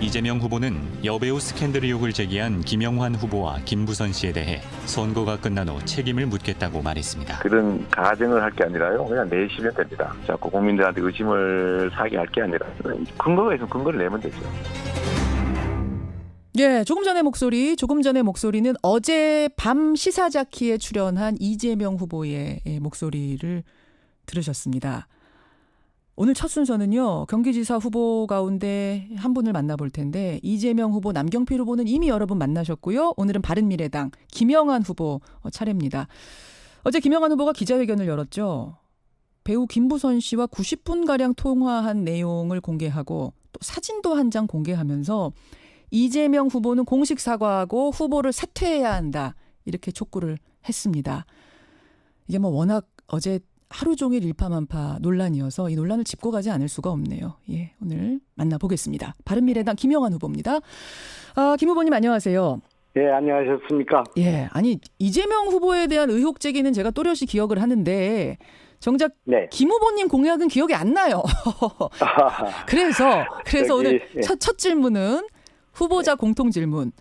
이재명 후보는 여배우 스캔들 의혹을 제기한 김영환 후보와 김부선 씨에 대해 선거가 끝난 후 책임을 묻겠다고 말했습니다. 그런 가정을 할 게 아니라요. 그냥 내시면 됩니다. 자꾸 국민들한테 의심을 사게 할 게 아니라 근거가 있으면 근거를 내면 되죠. 예, 조금 전의 목소리는 어제 밤 시사자키에 출연한 이재명 후보의 목소리를 들으셨습니다. 오늘 첫 순서는요, 경기지사 후보 가운데 한 분을 만나볼 텐데, 이재명 후보, 남경필 후보는 이미 여러분 만나셨고요. 오늘은 바른미래당 김영환 후보 차례입니다. 어제 김영환 후보가 기자회견을 열었죠. 배우 김부선 씨와 90분가량 통화한 내용을 공개하고 또 사진도 한 장 공개하면서 이재명 후보는 공식 사과하고 후보를 사퇴해야 한다, 이렇게 촉구를 했습니다. 이게 뭐 워낙 어제 하루 종일 일파만파 논란이어서 이 논란을 짚고 가지 않을 수가 없네요. 예, 오늘 만나보겠습니다. 바른미래당 김영환 후보입니다. 김 후보님 안녕하세요. 예, 안녕하셨습니까? 예, 아니 이재명 후보에 대한 의혹 제기는 제가 또렷이 기억을 하는데 정작 네. 김 후보님 공약은 기억이 안 나요. 그래서 오늘 첫 질문은 후보자 공통 질문.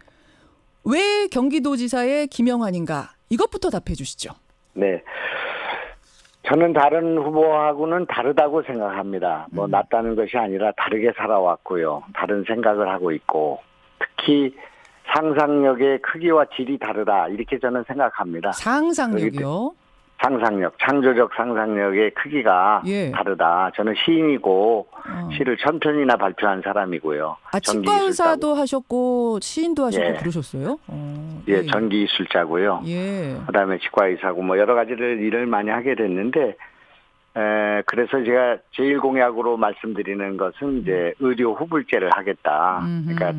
왜 경기도지사의 김영환인가? 이것부터 답해 주시죠. 네. 저는 다른 후보하고는 다르다고 생각합니다. 뭐 낫다는 것이 아니라 다르게 살아왔고요. 다른 생각을 하고 있고, 특히 상상력의 크기와 질이 다르다, 이렇게 저는 생각합니다. 상상력이요? 상상력, 창조적 상상력의 크기가 예. 다르다. 저는 시인이고 시를 1000편이나 발표한 사람이고요. 치과 의사도 하셨고 시인도 하셨고 예. 그러셨어요? 예, 전기술자고요. 예. 그다음에 치과 의사고 뭐 여러 가지를 일을 많이 하게 됐는데, 그래서 제가 제일 공약으로 말씀드리는 것은 이제 의료 후불제를 하겠다. 그러니까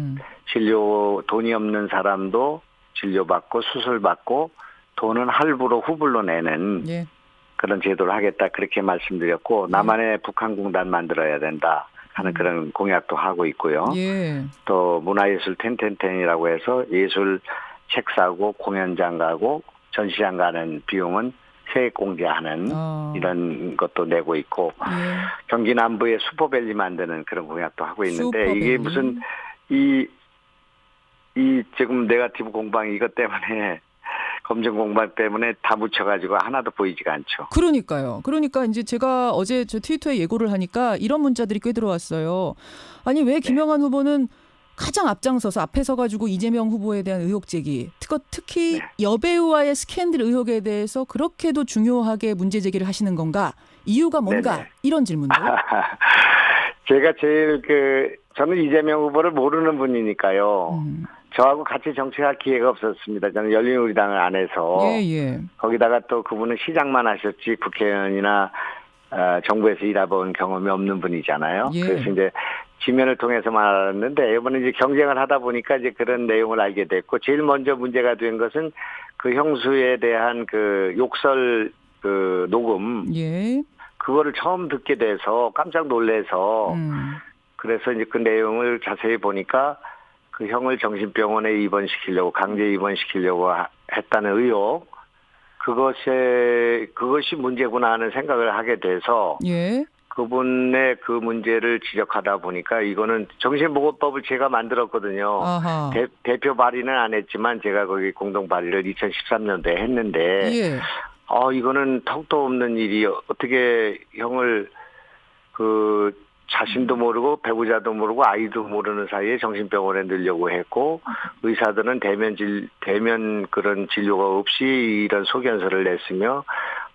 돈이 없는 사람도 진료받고 수술받고 돈은 할부로 후불로 내는 예. 그런 제도를 하겠다, 그렇게 말씀드렸고, 나만의 북한공단 만들어야 된다 하는 그런 공약도 하고 있고요. 예. 또 문화예술 텐텐텐이라고 해서 예술 책 사고 공연장 가고 전시장 가는 비용은 세액 공개하는 이런 것도 내고 있고, 예. 경기 남부에 슈퍼밸리 만드는 그런 공약도 하고 있는데, 슈퍼밸리. 이게 무슨 이 지금 네거티브 공방 이것 때문에 검증 공방 때문에 다 묻혀가지고 하나도 보이지가 않죠. 그러니까요. 그러니까 이제 제가 어제 저 트위터에 예고를 하니까 이런 문자들이 꽤 들어왔어요. 아니 왜 김영환 후보는 가장 앞장서서 앞에 서가지고 이재명 후보에 대한 의혹 제기, 특히 여배우와의 스캔들 의혹에 대해서 그렇게도 중요하게 문제 제기를 하시는 건가? 이유가 뭔가? 네네. 이런 질문들. 제가 제일 저는 이재명 후보를 모르는 분이니까요. 저하고 같이 정치할 기회가 없었습니다. 저는 열린우리당을 안 해서. 예. 거기다가 또 그분은 시장만 하셨지 국회의원이나 정부에서 일해본 경험이 없는 분이잖아요. 예. 그래서 이제 지면을 통해서만 알았는데, 이번에 이제 경쟁을 하다 보니까 이제 그런 내용을 알게 됐고, 제일 먼저 문제가 된 것은 그 형수에 대한 그 욕설 녹음. 예. 그거를 처음 듣게 돼서 깜짝 놀래서, 그래서 이제 그 내용을 자세히 보니까 그 형을 정신병원에 입원시키려고, 강제 입원시키려고 했다는 의혹, 그것이 문제구나 하는 생각을 하게 돼서, 예. 그분의 그 문제를 지적하다 보니까, 이거는 정신보건법을 제가 만들었거든요. 아하. 대표 발의는 안 했지만 제가 거기 공동 발의를 2013년도에 했는데, 예. 이거는 턱도 없는 일이 어떻게 형을 자신도 모르고 배우자도 모르고 아이도 모르는 사이에 정신병원에 넣으려고 했고, 의사들은 대면 그런 진료가 없이 이런 소견서를 냈으며,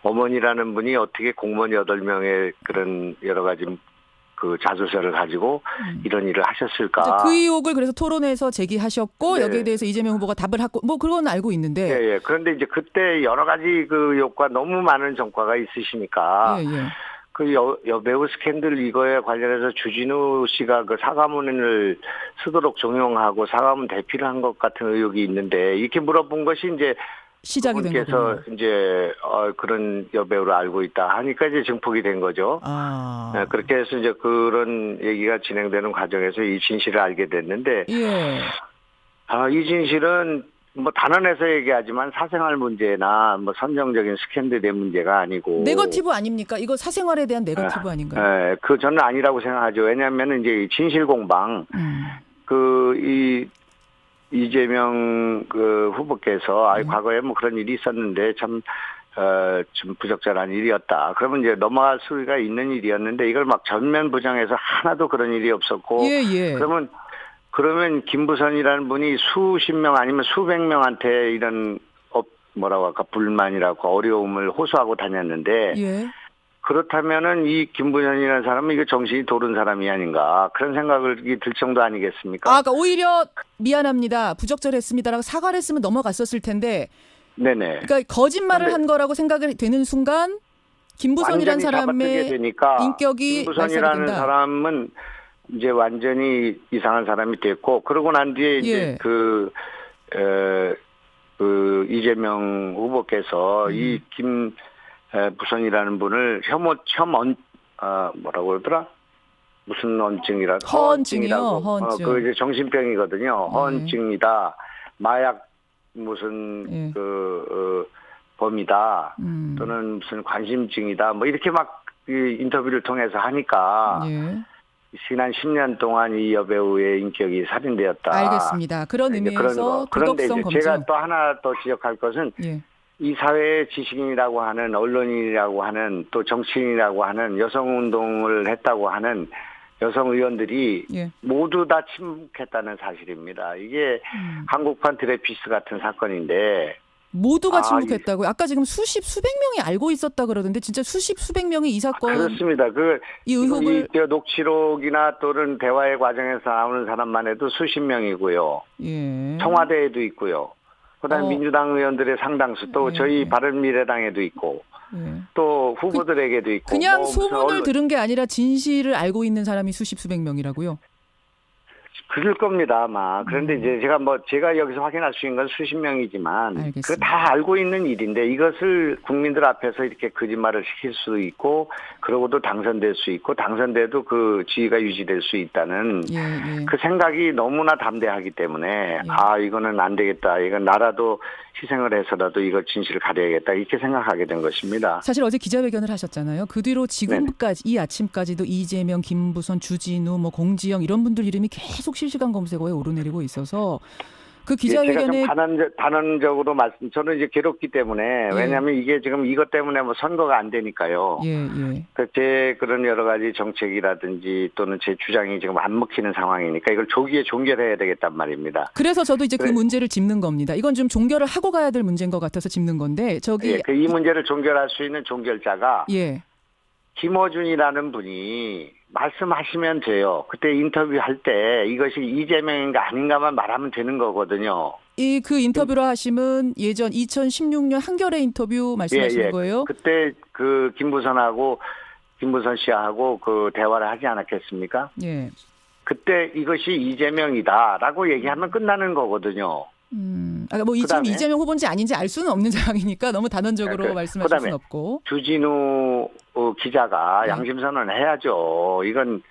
어머니라는 분이 어떻게 공무원 8명의 그런 여러 가지 그 자소서를 가지고 이런 일을 하셨을까? 그 의혹을 그래서 토론에서 제기하셨고, 네. 여기에 대해서 이재명 후보가 답을 하고, 뭐 그건 알고 있는데. 예. 그런데 이제 그때 여러 가지 그 의혹과 너무 많은 전과가 있으시니까. 예. 그 여배우 스캔들 이거에 관련해서 주진우 씨가 그 사과문을 쓰도록 종용하고 사과문 대피를 한 것 같은 의혹이 있는데, 이렇게 물어본 것이 이제 시작이 된 그분께서 거군요. 이제 그런 여배우를 알고 있다 하니까 이제 증폭이 된 거죠. 네, 그렇게 해서 이제 그런 얘기가 진행되는 과정에서 이 진실을 알게 됐는데, 예. 이 진실은 뭐 단언해서 얘기하지만 사생활 문제나 뭐 선정적인 스캔들의 문제가 아니고. 네거티브 아닙니까? 이거 사생활에 대한 네거티브 아닌가요? 저는 아니라고 생각하죠. 왜냐하면 이제 진실 공방, 이재명 후보께서 과거에 뭐 그런 일이 있었는데 좀 부적절한 일이었다. 그러면 이제 넘어갈 수가 있는 일이었는데 이걸 막 전면 부정해서 하나도 그런 일이 없었고. 예. 그러면 김부선이라는 분이 수십 명 아니면 수백 명한테 이런 뭐라고 할까 불만이라고 어려움을 호소하고 다녔는데. 예. 그렇다면은 이 김부선이라는 사람은 이거 정신이 도른 사람이 아닌가 그런 생각을 들 정도 아니겠습니까? 그러니까 오히려 미안합니다. 부적절했습니다라고 사과를 했으면 넘어갔었을 텐데. 네네. 그러니까 거짓말을 한 거라고 생각이 되는 순간 김부선이라는 사람의 인격이 김부선이라는 말살이 된다. 사람은 이제 완전히 이상한 사람이 됐고 그러고 난 뒤에 이제 이재명 후보께서 이 김부선이라는 분을 뭐라고 그러더라? 무슨 허언증이요. 허언증. 그 이제 정신병이거든요. 허언증이다. 마약 무슨 범이다. 또는 무슨 관심증이다. 뭐 이렇게 막 인터뷰를 통해서 하니까 지난 10년 동안 이 여배우의 인격이 살인되었다. 알겠습니다. 그런 의미에서 그런데 도덕성 이제 검증. 제가 또 하나 더 지적할 것은 이 사회의 지식인이라고 하는 언론인이라고 하는 또 정치인이라고 하는 여성운동을 했다고 하는 여성 의원들이 모두 다 침묵했다는 사실입니다. 이게 한국판 드레피스 같은 사건인데 모두가 침묵했다고요? 아까 지금 수백 명이 알고 있었다 그러던데 진짜 수백 명이 이 사건 그렇습니다. 이 의혹을 이 녹취록이나 또는 대화의 과정에서 나오는 사람만 해도 수십 명이고요. 청와대에도 있고요. 그다음에 민주당 의원들의 상당수 또 저희 바른미래당에도 있고 또 후보들에게도 있고 그냥 소문을 들은 게 아니라 진실을 알고 있는 사람이 수백 명이라고요? 그럴 겁니다, 아마. 그런데 이제 제가 여기서 확인할 수 있는 건 수십 명이지만, 그거 다 알고 있는 일인데, 이것을 국민들 앞에서 이렇게 거짓말을 시킬 수도 있고, 그러고도 당선될 수 있고, 당선돼도 그 지위가 유지될 수 있다는 그 생각이 너무나 담대하기 때문에, 이거는 안 되겠다. 이건 나라도 희생을 해서라도 이걸 진실을 가려야겠다. 이렇게 생각하게 된 것입니다. 사실 어제 기자회견을 하셨잖아요. 그 뒤로 지금까지, 이 아침까지도 이재명, 김부선, 주진우, 공지영 이런 분들 이름이 계속 실시간 검색어에 오르내리고 있어서 그 기자회견에 제가 좀 단언적으로 저는 이제 괴롭기 때문에 왜냐하면 이게 지금 이것 때문에 뭐 선거가 안 되니까요. 제 그런 여러 가지 정책이라든지 또는 제 주장이 지금 안 먹히는 상황이니까 이걸 조기에 종결해야 되겠단 말입니다. 그래서 저도 이제 그 문제를 짚는 겁니다. 이건 좀 종결을 하고 가야 될 문제인 것 같아서 짚는 건데 이 문제를 종결할 수 있는 종결자가 김어준이라는 분이 말씀하시면 돼요. 그때 인터뷰할 때 이것이 이재명인가 아닌가만 말하면 되는 거거든요. 그 인터뷰를 하시면 예전 2016년 한겨레 인터뷰 말씀하시는 거예요? 그때 그 김부선 씨하고 그 대화를 하지 않았겠습니까? 그때 이것이 이재명이다라고 얘기하면 끝나는 거거든요. 지금 이재명 후보인지 아닌지 알 수는 없는 상황이니까 너무 단언적으로 말씀하실 수는 없고. 주진우 기자가 양심선언을 해야죠. 이건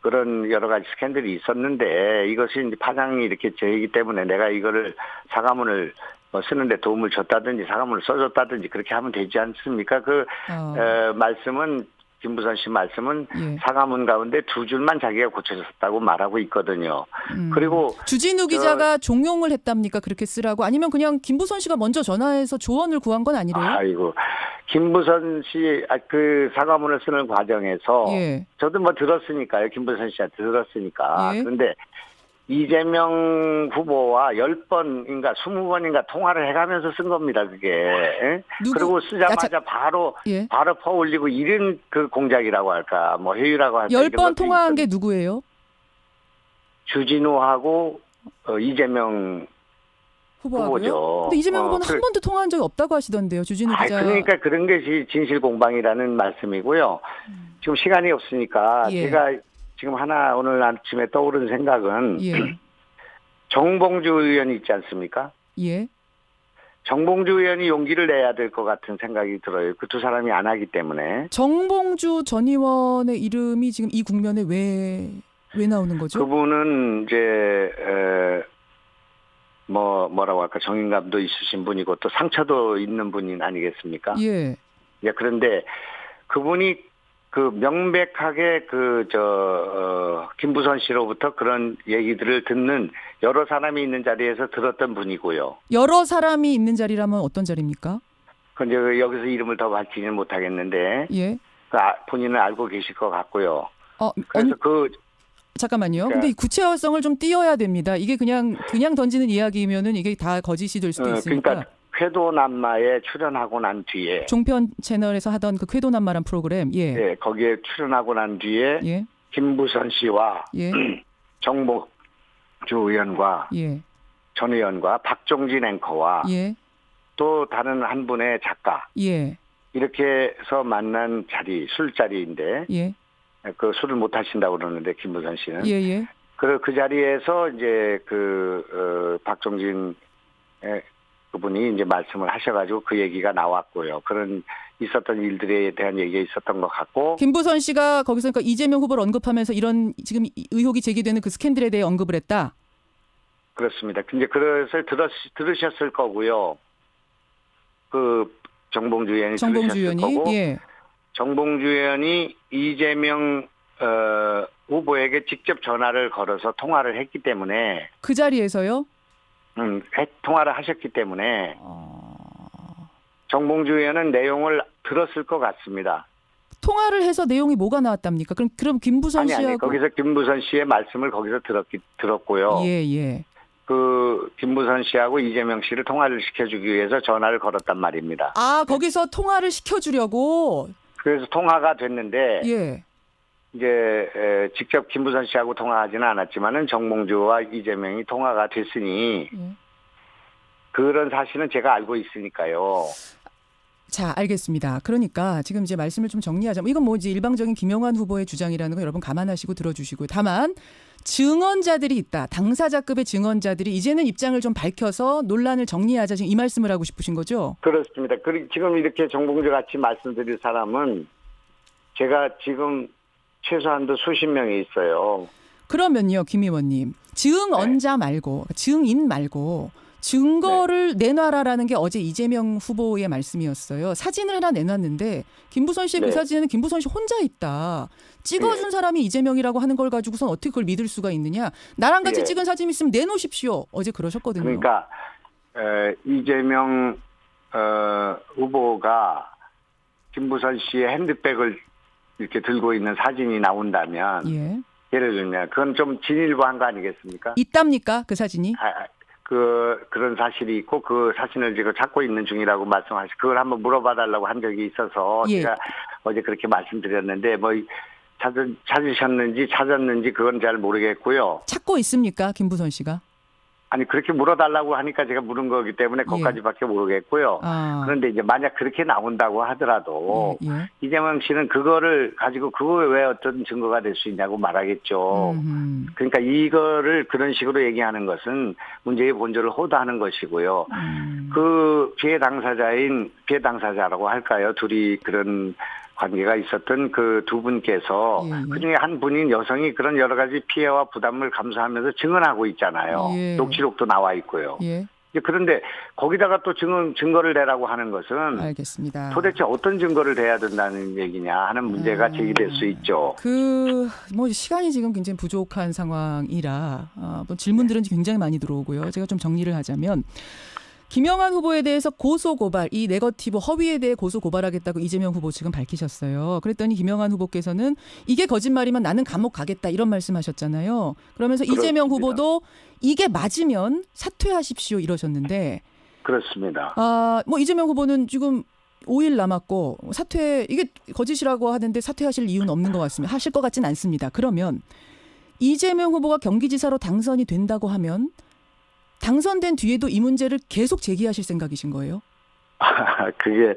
그런 여러 가지 스캔들이 있었는데 이것이 이제 파장이 이렇게 제이기 때문에 내가 이거를 사과문을 쓰는데 도움을 줬다든지 사과문을 써줬다든지 그렇게 하면 되지 않습니까? 말씀은 김부선 씨 말씀은 사과문 가운데 두 줄만 자기가 고쳐줬다고 말하고 있거든요. 그리고 주진우 기자가 종용을 했답니까? 그렇게 쓰라고? 아니면 그냥 김부선 씨가 먼저 전화해서 조언을 구한 건 아니래요? 김부선 씨 그 사과문을 쓰는 과정에서 저도 들었으니까요. 김부선 씨한테 들었으니까. 그런데 이재명 후보와 10번인가 20번인가 통화를 해가면서 쓴 겁니다, 그게. 그리고 쓰자마자 바로 퍼올리고 이런 그 공작이라고 할까, 회의라고 할까. 10번 통화한 게 누구예요? 주진우하고 이재명 후보죠. 근데 이재명 후보는 한 번도 통화한 적이 없다고 하시던데요, 주진우 기자. 그러니까 그런 것이 진실 공방이라는 말씀이고요. 지금 시간이 없으니까 제가 지금 오늘 아침에 떠오른 생각은 정봉주 의원이 있지 않습니까? 정봉주 의원이 용기를 내야 될 것 같은 생각이 들어요. 그 두 사람이 안 하기 때문에. 정봉주 전 의원의 이름이 지금 이 국면에 왜 나오는 거죠? 그분은 이제 뭐라고 할까 정인감도 있으신 분이고 또 상처도 있는 분이 아니겠습니까? 그런데 그분이 그 명백하게 김부선 씨로부터 그런 얘기들을 듣는 여러 사람이 있는 자리에서 들었던 분이고요. 여러 사람이 있는 자리라면 어떤 자리입니까? 근데 여기서 이름을 더 밝히지는 못하겠는데 예. 본인은 알고 계실 것 같고요. 언- 그래서 잠깐만요. 그러니까- 근데 이 구체화성을 좀 띄어야 됩니다. 이게 그냥 던지는 이야기면은 이게 다 거짓이 될 수도 있으니까. 그러니까 쾌도남마에 출연하고 난 뒤에 종편 채널에서 하던 그 쾌도남마란 프로그램. 예. 예, 거기에 출연하고 난 뒤에 예. 김부선 씨와 예. 정복주 의원과 예. 전 의원과 박종진 앵커와 예. 또 다른 한 분의 작가 예. 이렇게 해서 만난 술자리인데 예. 그 술을 못 하신다고 그러는데 김부선 씨는 예. 예. 그 자리에서 이제 박종진 그분이 이제 말씀을 하셔가지고 그 얘기가 나왔고요. 그런 있었던 일들에 대한 얘기가 있었던 것 같고. 김부선 씨가 거기서 그러니까 이재명 후보를 언급하면서 이런 지금 의혹이 제기되는 그 스캔들에 대해 언급을 했다. 그렇습니다. 근데 그래서 들으셨을 거고요. 그 정봉주 의원이 들으셨을 거고. 예. 정봉주 의원이 이재명 후보에게 직접 전화를 걸어서 통화를 했기 때문에 그 자리에서요? 통화를 하셨기 때문에 정봉주 의원은 내용을 들었을 것 같습니다. 통화를 해서 내용이 뭐가 나왔답니까? 그럼 김부선 씨하고 아니 거기서 김부선 씨의 말씀을 거기서 들었고요. 예. 그 김부선 씨하고 이재명 씨를 통화를 시켜주기 위해서 전화를 걸었단 말입니다. 거기서 통화를 시켜주려고. 그래서 통화가 됐는데 예. 이제 직접 김부선 씨하고 통화하지는 않았지만은 정봉주와 이재명이 통화가 됐으니 예. 그런 사실은 제가 알고 있으니까요. 자, 알겠습니다. 그러니까 지금 이제 말씀을 좀 정리하자면 이건 뭐 이제 일방적인 김영환 후보의 주장이라는 거 여러분 감안하시고 들어주시고요. 다만 증언자들이 있다. 당사자급의 증언자들이 이제는 입장을 좀 밝혀서 논란을 정리하자 지금 이 말씀을 하고 싶으신 거죠? 그렇습니다. 지금 이렇게 정봉주 같이 말씀드릴 사람은 제가 지금 최소한도 수십 명이 있어요. 그러면요, 김 의원님. 증언자 말고, 증인 말고 증거를 내놔라라는 게 어제 이재명 후보의 말씀이었어요. 사진을 하나 내놨는데 김부선 씨의 그 사진에는 김부선 씨 혼자 있다. 찍어준 사람이 이재명이라고 하는 걸 가지고선 어떻게 그걸 믿을 수가 있느냐. 나랑 같이 찍은 사진 있으면 내놓으십시오. 어제 그러셨거든요. 그러니까 이재명 후보가 김부선 씨의 핸드백을 이렇게 들고 있는 사진이 나온다면 예. 예를 들면 그건 좀 진일보한 거 아니겠습니까? 있답니까? 그 사진이? 그런 사실이 있고 그 사진을 지금 찾고 있는 중이라고 말씀하시 그걸 한번 물어봐 달라고 한 적이 있어서 예. 제가 어제 그렇게 말씀드렸는데 뭐 찾았는지 그건 잘 모르겠고요. 찾고 있습니까? 김부선 씨가? 아니 그렇게 물어달라고 하니까 제가 물은 거기 때문에 그것까지밖에 모르겠고요. 그런데 이제 만약 그렇게 나온다고 하더라도 이재명 씨는 그거를 가지고 그거에 왜 어떤 증거가 될 수 있냐고 말하겠죠. 그러니까 이거를 그런 식으로 얘기하는 것은 문제의 본질을 호도하는 것이고요. 그 피해 당사자라고 할까요? 둘이 그런 관계가 있었던 그 두 분께서 그중에 한 분인 여성이 그런 여러 가지 피해와 부담을 감수하면서 증언하고 있잖아요. 녹취록도 나와 있고요. 그런데 거기다가 또 증거를 내라고 하는 것은 알겠습니다. 도대체 어떤 증거를 대야 된다는 얘기냐 하는 문제가 제기될 수 있죠. 뭐 시간이 지금 굉장히 부족한 상황이라 뭐 질문들은 굉장히 많이 들어오고요. 제가 좀 정리를 하자면 김영환 후보에 대해서 고소고발, 이 네거티브 허위에 대해 고소고발하겠다고 이재명 후보 지금 밝히셨어요. 그랬더니 김영환 후보께서는 이게 거짓말이면 나는 감옥 가겠다 이런 말씀하셨잖아요. 그러면서 그렇습니다. 이재명 후보도 이게 맞으면 사퇴하십시오 이러셨는데 그렇습니다. 뭐 이재명 후보는 지금 5일 남았고 이게 거짓이라고 하는데 사퇴하실 이유는 없는 것 같습니다. 하실 것 같진 않습니다. 그러면 이재명 후보가 경기지사로 당선이 된다고 하면 당선된 뒤에도 이 문제를 계속 제기하실 생각이신 거예요? 그게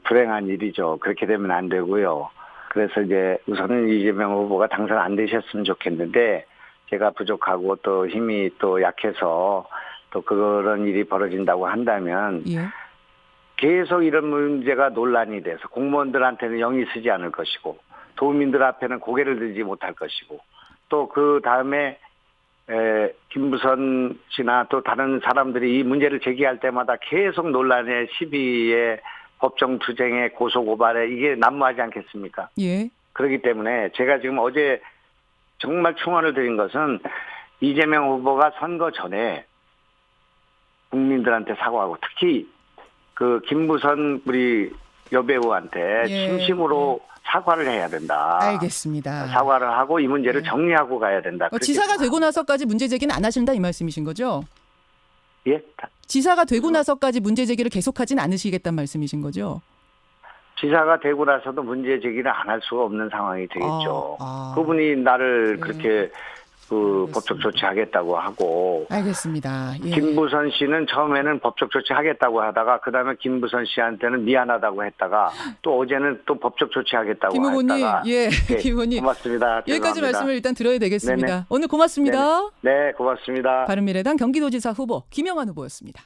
불행한 일이죠. 그렇게 되면 안 되고요. 그래서 이제 우선은 이재명 후보가 당선 안 되셨으면 좋겠는데 제가 부족하고 또 힘이 또 약해서 또 그런 일이 벌어진다고 한다면 계속 이런 문제가 논란이 돼서 공무원들한테는 영이 쓰지 않을 것이고 도민들 앞에는 고개를 들지 못할 것이고 또 그 다음에 김부선 씨나 또 다른 사람들이 이 문제를 제기할 때마다 계속 논란의 시비에 법정 투쟁에 고소 고발에 이게 난무하지 않겠습니까? 예. 그렇기 때문에 제가 지금 어제 정말 충원을 드린 것은 이재명 후보가 선거 전에 국민들한테 사과하고 특히 그 김부선 우리 여배우한테 예. 진심으로 사과를 해야 된다. 알겠습니다. 사과를 하고 이 문제를 예. 정리하고 가야 된다. 그렇게 지사가 되고 생각합니다. 나서까지 문제 제기는 안 하신다 이 말씀이신 거죠? 예? 지사가 되고 나서까지 문제 제기를 계속하진 않으시겠다는 말씀이신 거죠? 지사가 되고 나서도 문제 제기를 안 할 수가 없는 상황이 되겠죠. 아. 그분이 나를 예. 그렇게 그 알겠습니다. 법적 조치하겠다고 하고 알겠습니다. 예. 김부선 씨는 처음에는 법적 조치하겠다고 하다가 그다음에 김부선 씨한테는 미안하다고 했다가 또 어제는 또 법적 조치하겠다고 김 의원님, 했다가 예, 네, 김 의원님 고맙습니다. 여기까지 죄송합니다. 말씀을 일단 들어야 되겠습니다. 네네. 오늘 고맙습니다. 네, 고맙습니다. 바른미래당 경기도지사 후보 김영환 후보였습니다.